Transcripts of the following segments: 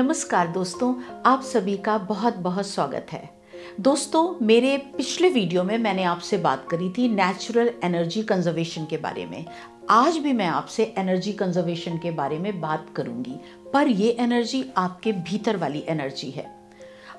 नमस्कार दोस्तों, आप सभी का बहुत बहुत स्वागत है। दोस्तों, मेरे पिछले वीडियो में मैंने आपसे बात करी थी नेचुरल एनर्जी कंजर्वेशन के बारे में। आज भी मैं आपसे एनर्जी कंजर्वेशन के बारे में बात करूंगी, पर ये एनर्जी आपके भीतर वाली एनर्जी है।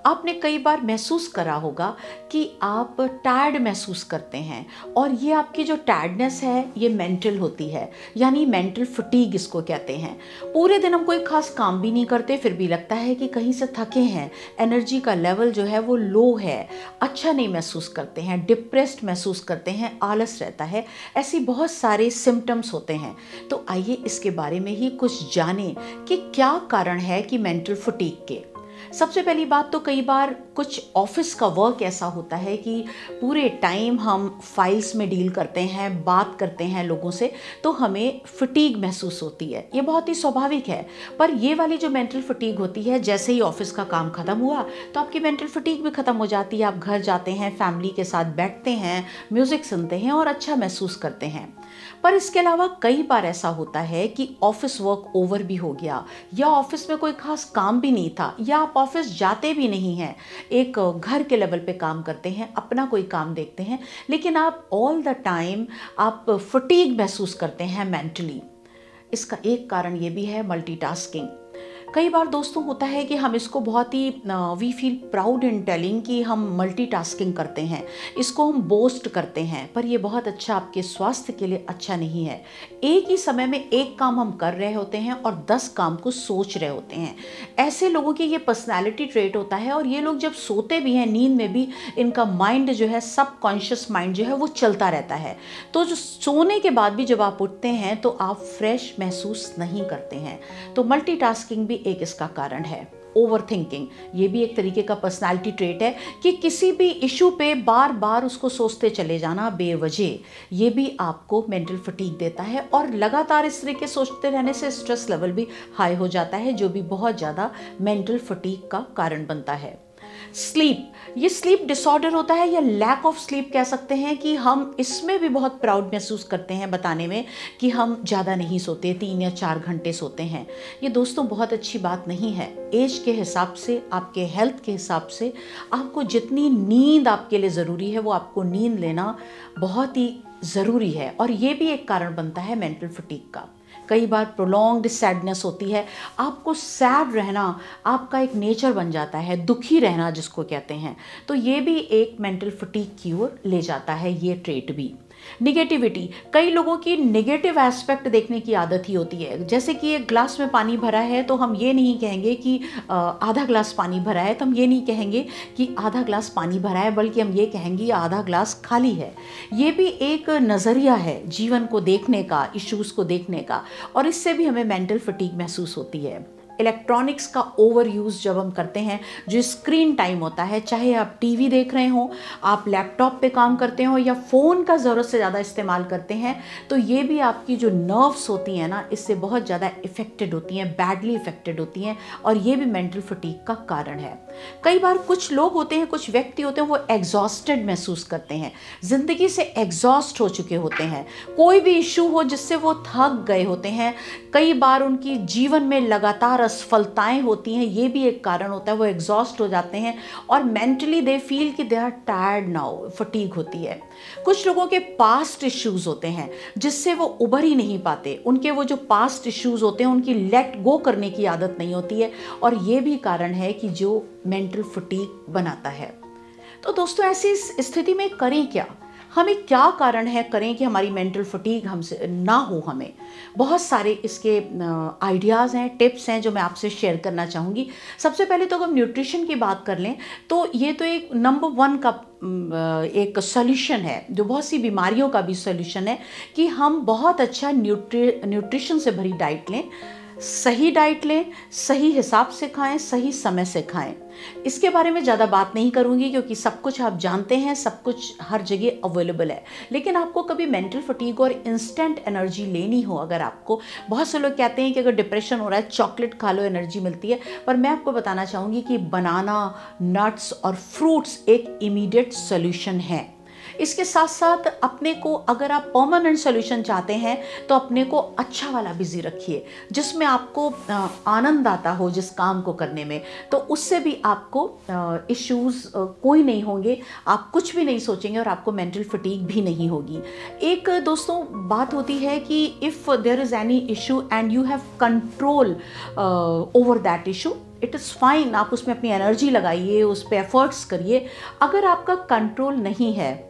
आपने कई बार महसूस करा होगा कि आप टायर्ड महसूस करते हैं और ये आपकी जो टायर्डनेस है ये मेंटल होती है, यानी मेंटल फटीग इसको कहते हैं। पूरे दिन हम कोई खास काम भी नहीं करते, फिर भी लगता है कि कहीं से थके हैं, एनर्जी का लेवल जो है वो लो है, अच्छा नहीं महसूस करते हैं, डिप्रेस्ड महसूस करते हैं, आलस रहता है। ऐसी बहुत सारे सिम्टम्स होते हैं। तो आइए इसके बारे में ही कुछ जानें कि क्या कारण है कि मेंटल फटीग के। सबसे पहली बात तो कई बार कुछ ऑफिस का वर्क ऐसा होता है कि पूरे टाइम हम फाइल्स में डील करते हैं, बात करते हैं लोगों से, तो हमें फटीग महसूस होती है। ये बहुत ही स्वाभाविक है। पर ये वाली जो मेंटल फटीग होती है, जैसे ही ऑफिस का काम खत्म हुआ तो आपकी मेंटल फटीग भी खत्म हो जाती है। आप घर जाते हैं, फैमिली के साथ बैठते हैं, म्यूजिक सुनते हैं और अच्छा महसूस करते हैं। पर इसके अलावा कई बार ऐसा होता है कि ऑफिस वर्क ओवर भी हो गया, या ऑफिस में कोई खास काम भी नहीं था, या आप ऑफिस जाते भी नहीं हैं, एक घर के लेवल पे काम करते हैं, अपना कोई काम देखते हैं, लेकिन आप ऑल द टाइम आप फटीग महसूस करते हैं मेंटली। इसका एक कारण ये भी है मल्टीटास्किंग। कई बार दोस्तों होता है कि हम इसको बहुत ही we feel proud in telling कि हम मल्टीटास्किंग करते हैं, इसको हम बोस्ट करते हैं, पर ये बहुत अच्छा आपके स्वास्थ्य के लिए अच्छा नहीं है। एक ही समय में एक काम हम कर रहे होते हैं और 10 काम को सोच रहे होते हैं। ऐसे लोगों की ये पर्सनैलिटी ट्रेट होता है, और ये लोग जब सोते भी हैं, नींद में भी इनका माइंड जो है, सबकॉन्शियस माइंड जो है वो चलता रहता है। तो जो सोने के बाद भी जब आप उठते हैं तो आप फ्रेश महसूस नहीं करते हैं। तो मल्टीटास्किंग भी एक इसका कारण है। ओवर थिंकिंग, ये भी एक तरीके का पर्सनालिटी ट्रेट है कि किसी भी इशू पे बार बार उसको सोचते चले जाना बेवजह, ये भी आपको मेंटल फटीग देता है। और लगातार इस तरीके सोचते रहने से स्ट्रेस लेवल भी हाई हो जाता है, जो भी बहुत ज़्यादा मेंटल फटीग का कारण बनता है। स्लीप, ये स्लीप डिसऑर्डर होता है, या लैक ऑफ स्लीप कह सकते हैं, कि हम इसमें भी बहुत प्राउड महसूस करते हैं बताने में कि हम ज़्यादा नहीं सोते, 3 या 4 घंटे सोते हैं। ये दोस्तों बहुत अच्छी बात नहीं है। एज के हिसाब से, आपके हेल्थ के हिसाब से आपको जितनी नींद आपके लिए ज़रूरी है, वो आपको नींद लेना बहुत ही ज़रूरी है। और ये भी एक कारण बनता है मेंटल फटीग का। कई बार प्रोलॉन्ग्ड सैडनेस होती है, आपको सैड रहना आपका एक नेचर बन जाता है, दुखी रहना जिसको कहते हैं, तो ये भी एक मेंटल फटीग की ओर ले जाता है, ये ट्रेट भी। निगेटिविटी, कई लोगों की नेगेटिव एस्पेक्ट देखने की आदत ही होती है। जैसे कि एक ग्लास में पानी भरा है तो हम ये नहीं कहेंगे कि आधा ग्लास पानी भरा है, तो हम ये नहीं कहेंगे कि आधा ग्लास पानी भरा है, बल्कि हम ये कहेंगे आधा ग्लास खाली है। ये भी एक नज़रिया है जीवन को देखने का, इश्यूज़ को देखने का, और इससे भी हमें मेंटल फटीग महसूस होती है। इलेक्ट्रॉनिक्स का ओवर यूज़ जब हम करते हैं, जो स्क्रीन टाइम होता है, चाहे आप टीवी देख रहे हो, आप लैपटॉप पे काम करते हो, या फ़ोन का ज़रूरत से ज़्यादा इस्तेमाल करते हैं, तो ये भी आपकी जो नर्व्स होती हैं ना, इससे बहुत ज़्यादा इफ़ेक्टेड होती हैं, बैडली इफ़ेक्टेड होती हैं, और ये भी मेंटल फटीग का कारण है। कई बार कुछ लोग होते हैं, कुछ व्यक्ति होते हैं, वो एग्जॉस्टेड महसूस करते हैं, ज़िंदगी से एग्जॉस्ट हो चुके होते हैं। कोई भी इशू हो जिससे वो थक गए होते हैं, कई बार उनकी जीवन में लगातार असफलताएं होती हैं, ये भी एक कारण होता है। वो एग्जॉस्ट हो जाते हैं और मेंटली दे फील कि they are tired now, fatigue होती है। कुछ लोगों के पास्ट इश्यूज होते हैं जिससे वो उभर ही नहीं पाते, उनके वो जो पास्ट इश्यूज होते हैं उनकी लेट गो करने की आदत नहीं होती है, और ये भी कारण है कि जो मेंटल फटीग बनाता है। तो दोस्तों, ऐसी स्थिति में करें क्या? हमें क्या कारण है करें कि हमारी मेंटल फटीग हमसे ना हो? हमें बहुत सारे इसके आइडियाज़ हैं, टिप्स हैं, जो मैं आपसे शेयर करना चाहूँगी। सबसे पहले तो अगर न्यूट्रिशन की बात कर लें, तो ये तो एक नंबर 1 का एक सॉल्यूशन है, जो बहुत सी बीमारियों का भी सॉल्यूशन है, कि हम बहुत अच्छा न्यूट्रिशन से भरी डाइट लें, सही डाइट लें, सही हिसाब से खाएं, सही समय से खाएं। इसके बारे में ज़्यादा बात नहीं करूँगी, क्योंकि सब कुछ आप जानते हैं, सब कुछ हर जगह अवेलेबल है। लेकिन आपको कभी मेंटल फटीग और इंस्टेंट एनर्जी लेनी हो, अगर आपको, बहुत से लोग कहते हैं कि अगर डिप्रेशन हो रहा है चॉकलेट खा लो एनर्जी मिलती है, पर मैं आपको बताना चाहूँगी कि बनाना, नट्स और फ्रूट्स एक इमीडिएट सोल्यूशन है। इसके साथ साथ अपने को, अगर आप परमानेंट सोल्यूशन चाहते हैं तो अपने को अच्छा वाला बिजी रखिए, जिसमें आपको आनंद आता हो जिस काम को करने में, तो उससे भी आपको इश्यूज कोई नहीं होंगे, आप कुछ भी नहीं सोचेंगे और आपको मेंटल फटीग भी नहीं होगी। एक दोस्तों बात होती है कि if there is any issue and you have control over that issue, it is fine, आप उसमें अपनी एनर्जी लगाइए, उस पर एफर्ट्स करिए। अगर आपका कंट्रोल नहीं है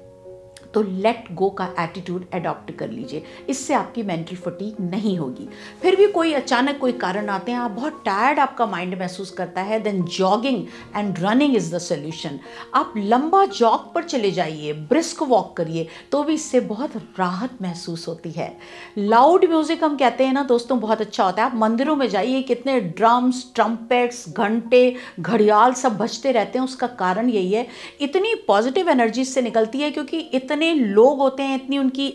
तो लेट गो का एटीट्यूड अडॉप्ट कर लीजिए, इससे आपकी मेंटल फटीग नहीं होगी। फिर भी कोई अचानक कोई कारण आते हैं, आप बहुत टायर्ड आपका माइंड महसूस करता है, then jogging and running is the solution. आप लंबा जॉग पर चले जाइए, ब्रिस्क वॉक करिए, तो भी इससे बहुत राहत महसूस होती है। लाउड म्यूज़िक हम कहते हैं ना दोस्तों, बहुत अच्छा होता है। आप मंदिरों में जाइए, कितने ड्रम्स, ट्रम्पेट्स, घंटे, घड़ियाल सब बजते रहते हैं, उसका कारण यही है, इतनी पॉजिटिव एनर्जी से निकलती है, क्योंकि इतने लोग होते हैं, इतनी उनकी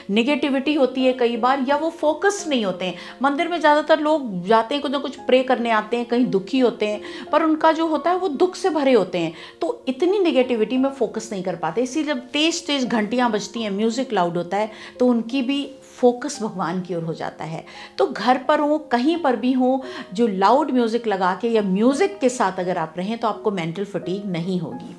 नेगेटिविटी होती है कई बार, या वो फोकस नहीं होते हैं। मंदिर में ज़्यादातर लोग जाते हैं, कुछ ना कुछ प्रे करने आते हैं, कहीं दुखी होते हैं, पर उनका जो होता है वो दुख से भरे होते हैं, तो इतनी नेगेटिविटी में फोकस नहीं कर पाते। इसीलिए जब तेज तेज घंटियाँ बजती हैं, म्यूज़िक लाउड होता है, तो उनकी भी फोकस भगवान की ओर हो जाता है। तो घर पर हो, कहीं पर भी हो, जो लाउड म्यूज़िक लगा के या म्यूज़िक के साथ अगर आप रहें तो आपको मेंटल फटीग नहीं होगी।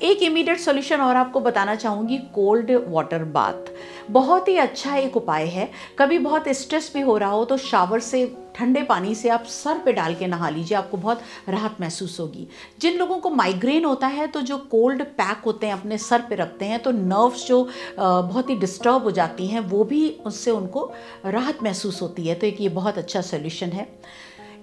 एक इमीडिएट सॉल्यूशन और आपको बताना चाहूँगी, कोल्ड वाटर बाथ। बहुत ही अच्छा एक उपाय है। कभी बहुत स्ट्रेस भी हो रहा हो तो शावर से, ठंडे पानी से आप सर पे डाल के नहा लीजिए, आपको बहुत राहत महसूस होगी। जिन लोगों को माइग्रेन होता है तो जो कोल्ड पैक होते हैं अपने सर पे रखते हैं, तो नर्व्स जो बहुत ही डिस्टर्ब हो जाती हैं, वो भी उससे उनको राहत महसूस होती है। तो एक ये बहुत अच्छा सोल्यूशन है।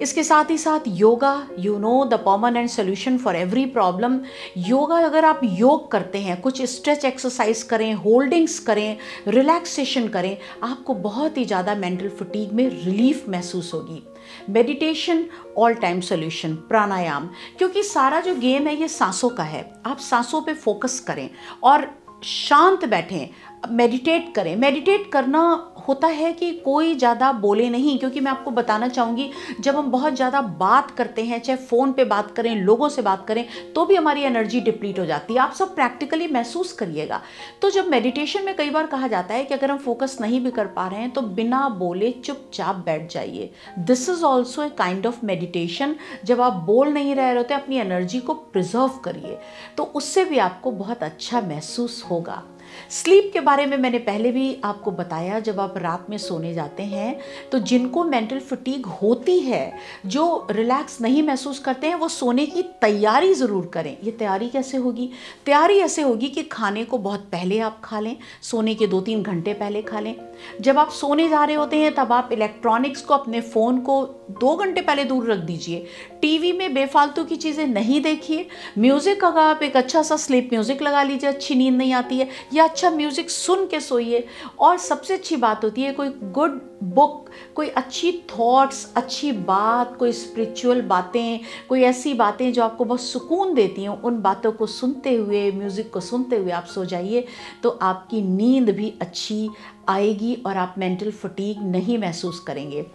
इसके साथ ही साथ yoga, you know the permanent solution for every problem. Yoga, अगर आप योग करते हैं, कुछ स्ट्रेच एक्सरसाइज करें, होल्डिंग्स करें, रिलैक्सेशन करें, आपको बहुत ही ज़्यादा मेंटल फटीग में रिलीफ महसूस होगी। Meditation, all time solution. Pranayam, क्योंकि सारा जो गेम है ये सांसों का है, आप सांसों पे फोकस करें और शांत बैठें, मेडिटेट करें। मेडिटेट करना होता है कि कोई ज़्यादा बोले नहीं, क्योंकि मैं आपको बताना चाहूँगी, जब हम बहुत ज़्यादा बात करते हैं, चाहे फ़ोन पे बात करें, लोगों से बात करें, तो भी हमारी एनर्जी डिप्लीट हो जाती है। आप सब प्रैक्टिकली महसूस करिएगा। तो जब मेडिटेशन में कई बार कहा जाता है कि अगर हम फोकस नहीं भी कर पा रहे हैं तो बिना बोले चुपचाप बैठ जाइए। This is also a kind of meditation. जब आप बोल नहीं रहे होते, अपनी एनर्जी को प्रिजर्व करिए, तो उससे भी आपको बहुत अच्छा महसूस होगा। स्लीप के बारे में मैंने पहले भी आपको बताया। जब आप रात में सोने जाते हैं तो जिनको मेंटल फटीग होती है, जो रिलैक्स नहीं महसूस करते हैं, वो सोने की तैयारी ज़रूर करें। ये तैयारी कैसे होगी? तैयारी ऐसे होगी कि खाने को बहुत पहले आप खा लें, सोने के 2-3 घंटे पहले खा लें। जब आप सोने जा रहे होते हैं तब आप इलेक्ट्रॉनिक्स को, अपने फ़ोन को 2 घंटे पहले दूर रख दीजिए। टीवी में बेफालतू की चीज़ें नहीं देखिए। म्यूज़िक, अगर आप एक अच्छा सा स्लीप म्यूज़िक लगा लीजिए, अच्छी नींद नहीं आती है, या अच्छा म्यूज़िक सुन के सोइए। और सबसे अच्छी बात होती है कोई गुड बुक, कोई अच्छी थॉट्स, अच्छी बात, कोई स्पिरिचुअल बातें, कोई ऐसी बातें जो आपको बहुत सुकून देती हैं, उन बातों को सुनते हुए, म्यूज़िक को सुनते हुए आप सो जाइए, तो आपकी नींद भी अच्छी आएगी और आप मेंटल फटीग नहीं महसूस करेंगे।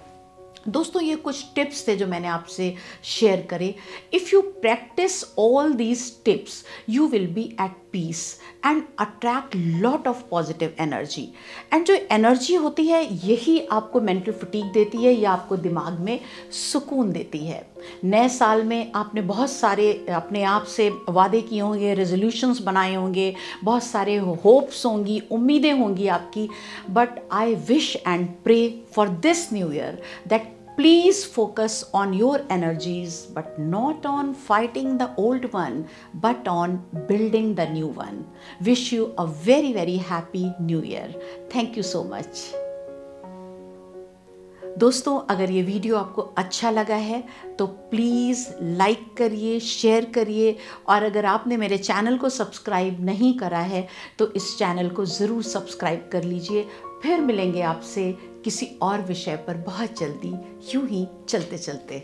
दोस्तों, ये कुछ टिप्स थे जो मैंने आपसे शेयर करे। If you practise all these tips, you will be at peace and attract lot of positive energy. And जो एनर्जी होती है यही आपको मेंटल फटीग देती है, या आपको दिमाग में सुकून देती है। नए साल में आपने बहुत सारे अपने आप से वादे किए होंगे, रेजोल्यूशंस बनाए होंगे, बहुत सारे होप्स होंगी, उम्मीदें होंगी आपकी। But I wish and pray for this new year that please focus on your energies, but not on fighting the old one, but on building the new one. Wish you a very, very happy new year. Thank you so much. दोस्तों, अगर ये video आपको अच्छा लगा है तो please like करिए, share करिए, और अगर आपने मेरे चैनल को सब्सक्राइब नहीं करा है तो इस चैनल को ज़रूर सब्सक्राइब कर लीजिए। फिर मिलेंगे आपसे किसी और विषय पर बहुत जल्दी, यूं ही चलते चलते।